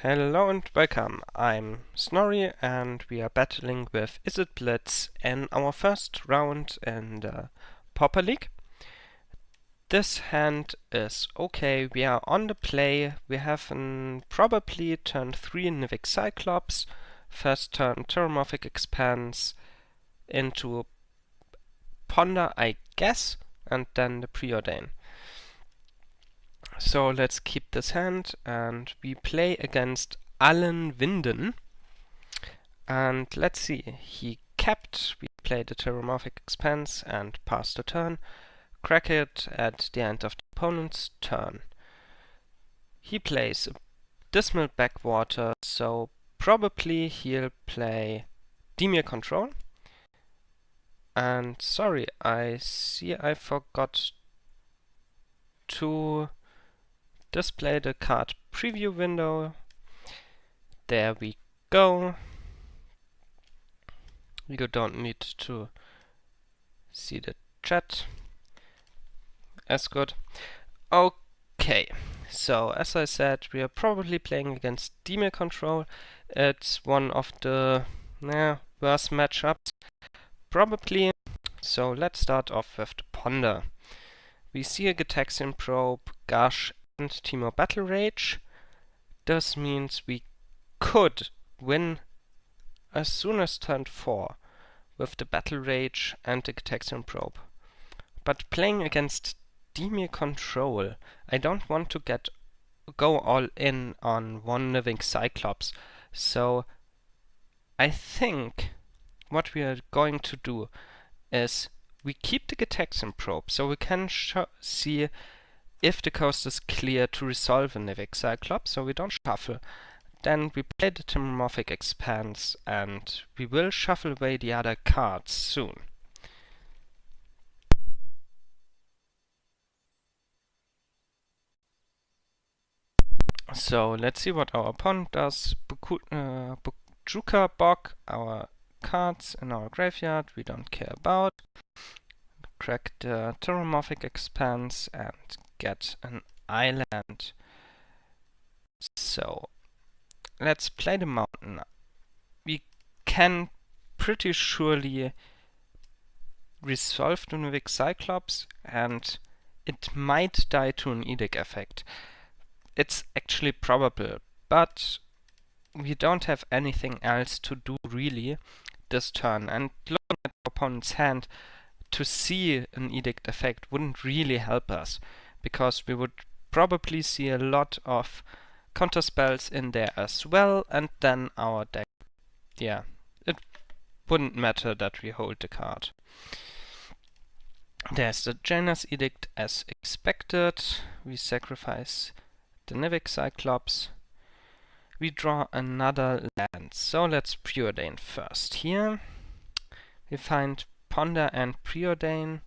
Hello and welcome, I'm Snorri and we are battling with Izzet Blitz in our first round in the Pauper League. This hand is okay, we are on the play, we have probably turn 3 Nivik Cyclops, first turn Terramorphic Expanse into Ponder I guess, and then the Preordain. So let's keep this hand and we play against Allen Winden. And let's see, he capped, we played the Terramorphic Expanse and passed the turn, crack it at the end of the opponent's turn. He plays a Dismal Backwater, so probably he'll play Dimir Control. And sorry, I see I forgot to display the card preview window. There we go. You don't need to see the chat. That's good. Okay, so as I said, we are probably playing against Dimir Control. It's one of the worst matchups, probably. So let's start off with the Ponder. We see a Gitaxian Probe, Gush, and Teemo Battle Rage. This means we could win as soon as turn 4 with the Battle Rage and the Gitaxian Probe. But playing against Dimir Control, I don't want to go all in on one Nivik Cyclops. So I think what we are going to do is we keep the Gitaxian Probe so we can see if the coast is clear to resolve a Nivik Cyclops, so we don't shuffle. Then we play the Terramorphic Expanse and we will shuffle away the other cards soon. So let's see what our opponent does. Bujuka Bog, our cards in our graveyard, we don't care about. Crack the Terramorphic Expanse and get an island. So let's play the mountain. We can pretty surely resolve the Nivik Cyclops and it might die to an Edict effect. It's actually probable, but we don't have anything else to do really this turn, and looking at our opponent's hand to see an Edict effect wouldn't really help us, because we would probably see a lot of counter spells in there as well, and then our deck, yeah, it wouldn't matter that we hold the card. There's the Jaina's Edict as expected. We sacrifice the Nivik Cyclops. We draw another land, so let's Preordain first. Here we find Ponder and Preordain.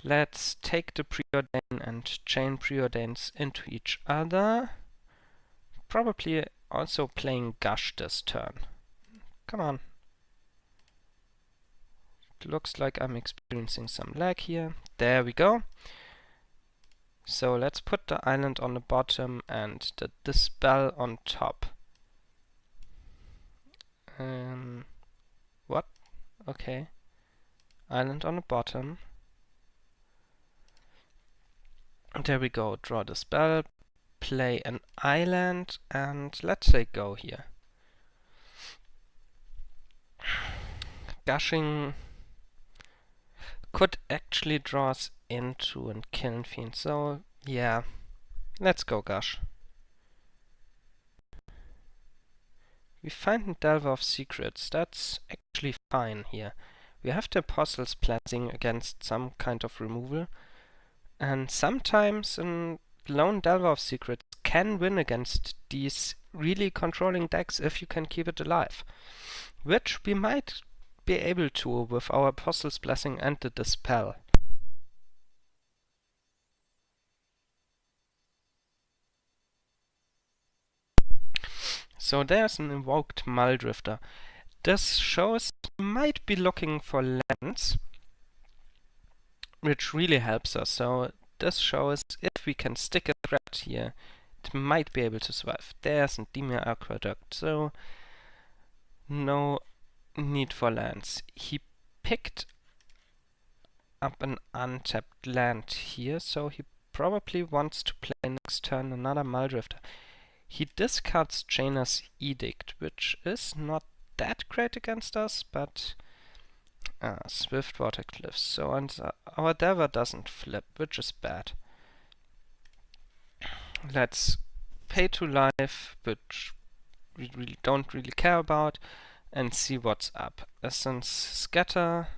Let's take the Preordain and chain Preordains into each other. Probably also playing Gush this turn. Come on. It looks like I'm experiencing some lag here. There we go. So let's put the island on the bottom and the Dispel on top. What? Okay. Island on the bottom. There we go. Draw the spell. Play an island and let's say go here. Gushing could actually draw us into a Killing Fiend, so yeah, let's go Gush. We find a Delver of Secrets, that's actually fine here. We have the Apostle's Blessing against some kind of removal, and sometimes a lone Delver of Secrets can win against these really controlling decks if you can keep it alive, which we might be able to with our Apostle's Blessing and the Dispel. So there's an invoked Muldrifter. This shows we might be looking for lands, which really helps us. So this shows if we can stick a threat here, might be able to survive. There's a Dimir aqueduct, so no need for lands. He picked up an untapped land here, so he probably wants to play next turn another Muldrifter. He discards Jaina's Edict, which is not that great against us, but Swiftwater Cliffs. So and our Delver doesn't flip, which is bad. Let's pay to life, which we really don't really care about, and see what's up. Essence Scatter.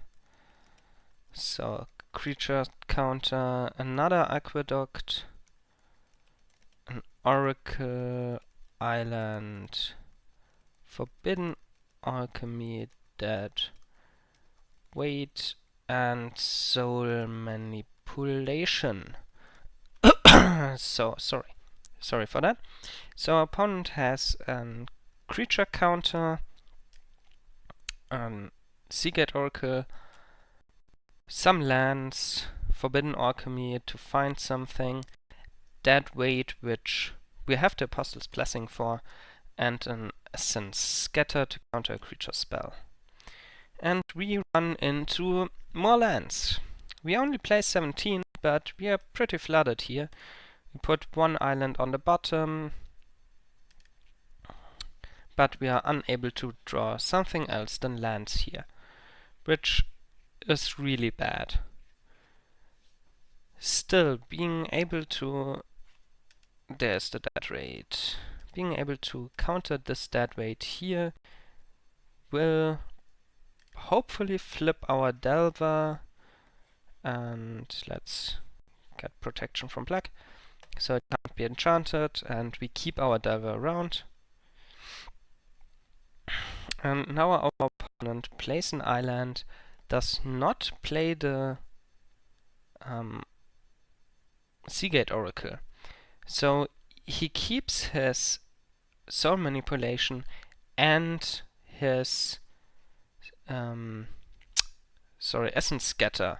So creature counter, another Aqueduct, an Oracle, Island, Forbidden Alchemy, Dead Weight, and Soul Manipulation. So, sorry for that. So our opponent has a creature counter, Seagate Oracle, some lands, Forbidden Alchemy to find something, Dead Weight, which we have the Apostle's Blessing for, and an Essence Scatter to counter a creature spell. And we run into more lands. We only play 17, but we are pretty flooded here. We put one island on the bottom, but we are unable to draw something else than lands here, which is really bad. Still, being able to... There's the dead weight. Being able to counter this dead weight here will hopefully flip our Delver, and let's get protection from black, so it can't be enchanted, and we keep our Delver around. And now our opponent plays an island, does not play the Seagate Oracle. So he keeps his Soul Manipulation and his Essence Scatter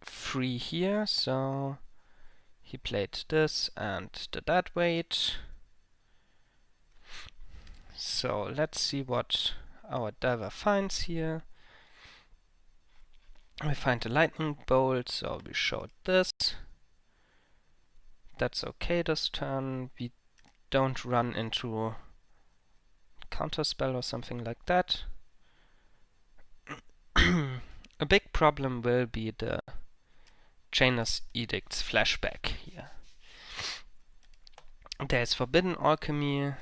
free here, so he played this and the dead weight. So let's see what our Delver finds here. We find the Lightning Bolt, so we showed this. That's okay this turn. We don't run into counterspell or something like that. A big problem will be the Jaina's Edict's flashback here. There's Forbidden Alchemy.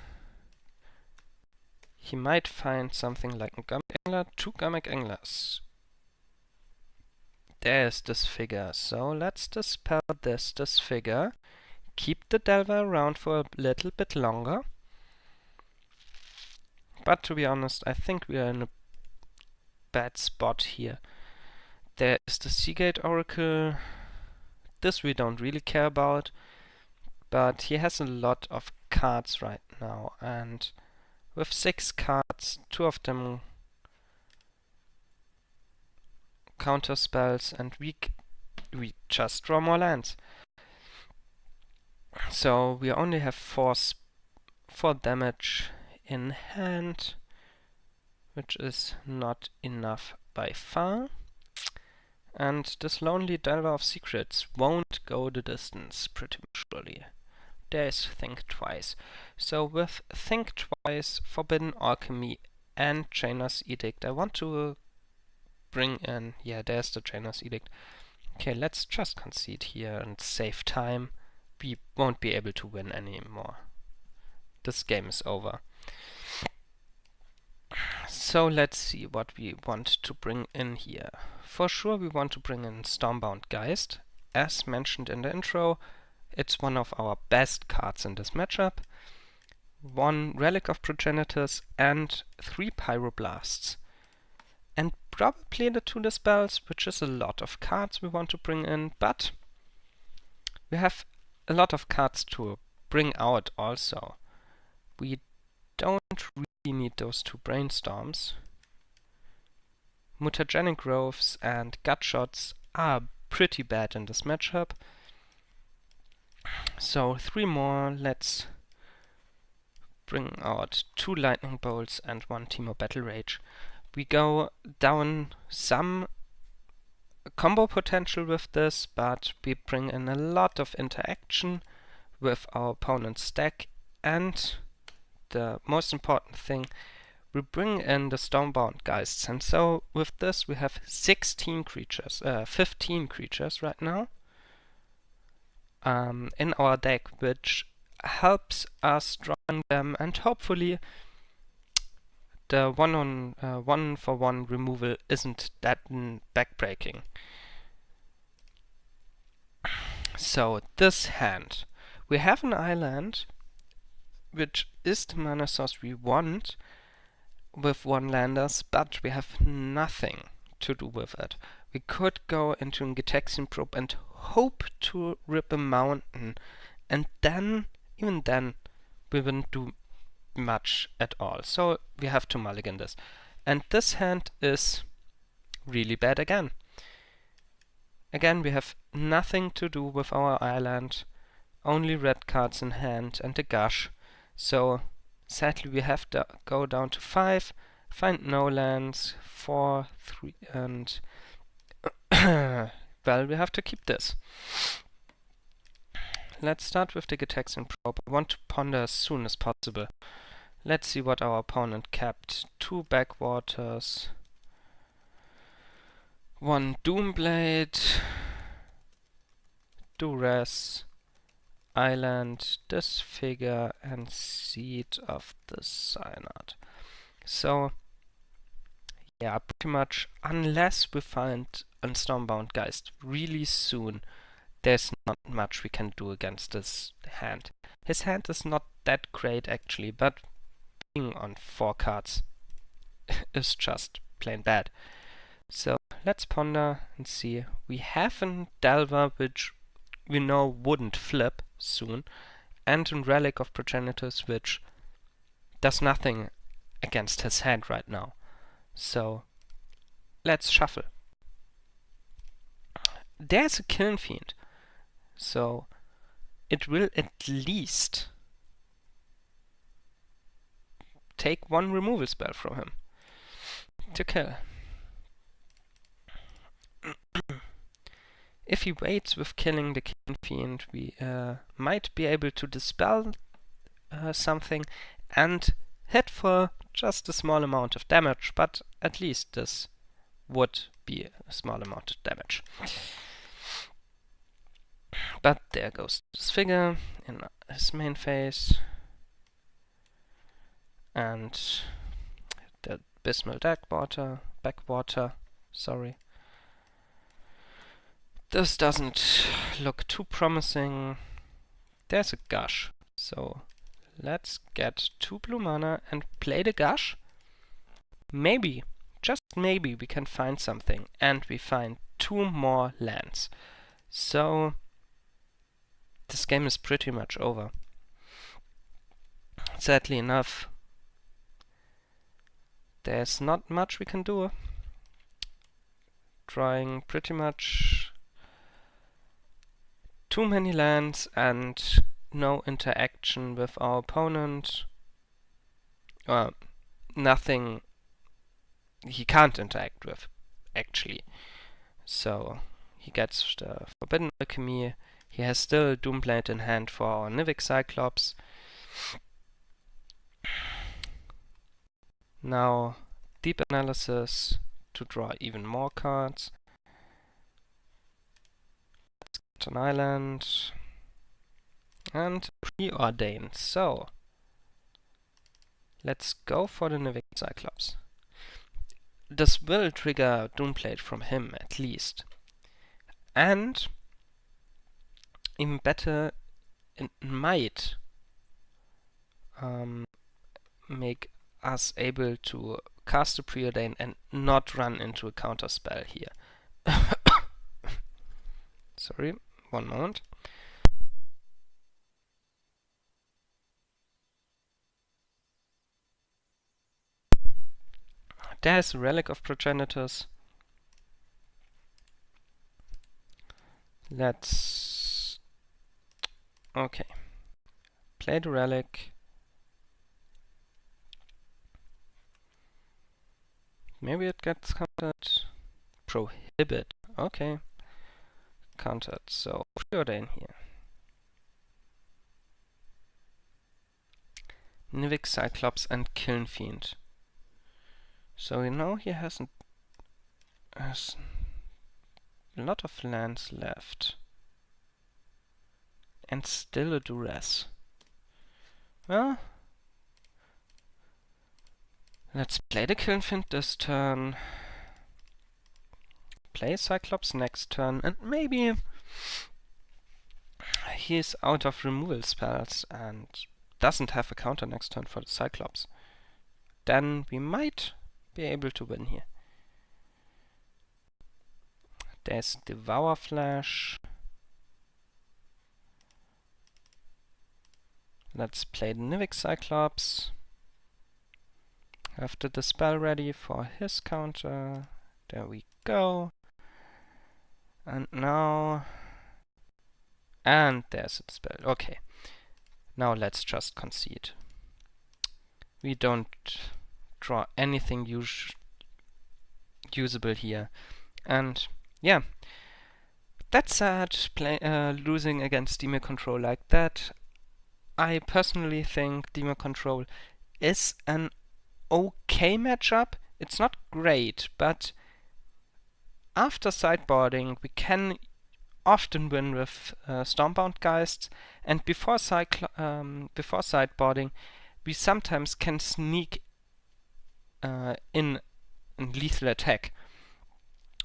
He might find something like a Gummic Angler, 2 Gummic Anglers. There's this figure, so let's dispel this figure. Keep the Delver around for a little bit longer. But to be honest, I think we are in a bad spot here. There is the Seagate Oracle. This we don't really care about, but he has a lot of cards right now, and with 6 cards, 2 of them counter spells, and we just draw more lands. So we only have 4 damage in hand, which is not enough by far. And this Lonely Delver of Secrets won't go the distance, pretty much surely. There's Think Twice. So with Think Twice, Forbidden Alchemy, and Jaina's Edict, I want to bring in... Yeah, there's the Jaina's Edict. Okay, let's just concede here and save time. We won't be able to win anymore. This game is over. So let's see what we want to bring in here. For sure we want to bring in Stormbound Geist. As mentioned in the intro, it's one of our best cards in this matchup. 1 Relic of Progenitors and 3 Pyroblasts. And probably the 2 Dispels, which is a lot of cards we want to bring in, but we have a lot of cards to bring out also. We don't really need those 2 Brainstorms. Mutagenic Growths and Gutshots are pretty bad in this matchup. So 3 more. Let's bring out 2 lightning bolts and 1 Timo battle rage. We go down some combo potential with this, but we bring in a lot of interaction with our opponent's deck, and the most important thing, we bring in the Stormbound Geists, and so with this we have 15 creatures right now in our deck, which helps us drawing them, and hopefully the one for one removal isn't that backbreaking. So this hand, we have an island, which is the mana source we want with 1-landers, but we have nothing to do with it. We could go into a Gitaxian Probe and hope to rip a mountain, and then, even then, we wouldn't do much at all. So we have to mulligan this. And this hand is really bad again. Again, we have nothing to do with our island, only red cards in hand and a gush. So sadly we have to go down to 5, find no lands, 4, 3, and well, we have to keep this. Let's start with the Gitaxian Probe. I want to ponder as soon as possible. Let's see what our opponent kept. 2 backwaters, 1 Doomblade, Duress, Island, Disfigure, and Seed of the Synod. So, yeah, pretty much, unless we find a Stormbound Geist really soon, there's not much we can do against this hand. His hand is not that great actually, but being on 4 cards is just plain bad. So let's ponder and see. We have a Delver which we know wouldn't flip soon, and a Relic of Progenitors which does nothing against his hand right now. So let's shuffle. There's a Kiln Fiend, so it will at least take 1 removal spell from him to kill. If he waits with killing the Kiln Fiend, we might be able to dispel something and hit for just a small amount of damage, but at least this would be a small amount of damage. But there goes this figure in his main phase, and the Abysmal backwater, sorry. This doesn't look too promising. There's a Gush, so let's get 2 blue mana and play the Gush. Maybe, just maybe, we can find something, and we find 2 more lands. So this game is pretty much over. Sadly enough, there's not much we can do. Drawing pretty much too many lands and no interaction with our opponent. Nothing he can't interact with, actually. So he gets the Forbidden Alchemy. He has still Doomblade in hand for our Nivik Cyclops. Now, Deep Analysis to draw even more cards. Let's get an island. And Preordain. So, let's go for the Nivik Cyclops. This will trigger Doomblade from him, at least. And, even better, it might make us able to cast a Preordain and not run into a counter spell here. Sorry, one moment. There's a Relic of Progenitors. Let's Okay. Play the relic. Maybe it gets countered. Prohibit. Okay. Countered. So preordain here. Nivik, Cyclops, and Kiln Fiend. So you know he has a lot of lands left. And still a duress. Well, let's play the Kiln Fiend this turn. Play Cyclops next turn, and maybe he's out of removal spells and doesn't have a counter next turn for the Cyclops. Then we might be able to win here. There's Devour Flash. Let's play the Nivik Cyclops. Have the dispel ready for his counter. There we go. And now... And there's a dispel. Okay. Now let's just concede. We don't draw anything usable here. And yeah, that said, losing against Dimir Control like that, I personally think Dimir Control is an okay matchup. It's not great, but after sideboarding we can often win with Stormbound Geists, and before sideboarding we sometimes can sneak in lethal attack,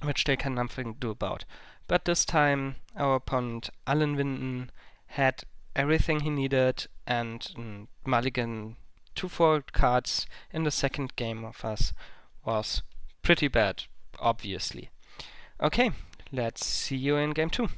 which they can nothing do about. But this time our opponent Allen Winden had everything he needed and mulligan 2/4 cards in the second game of us was pretty bad, obviously. Okay, let's see you in game 2.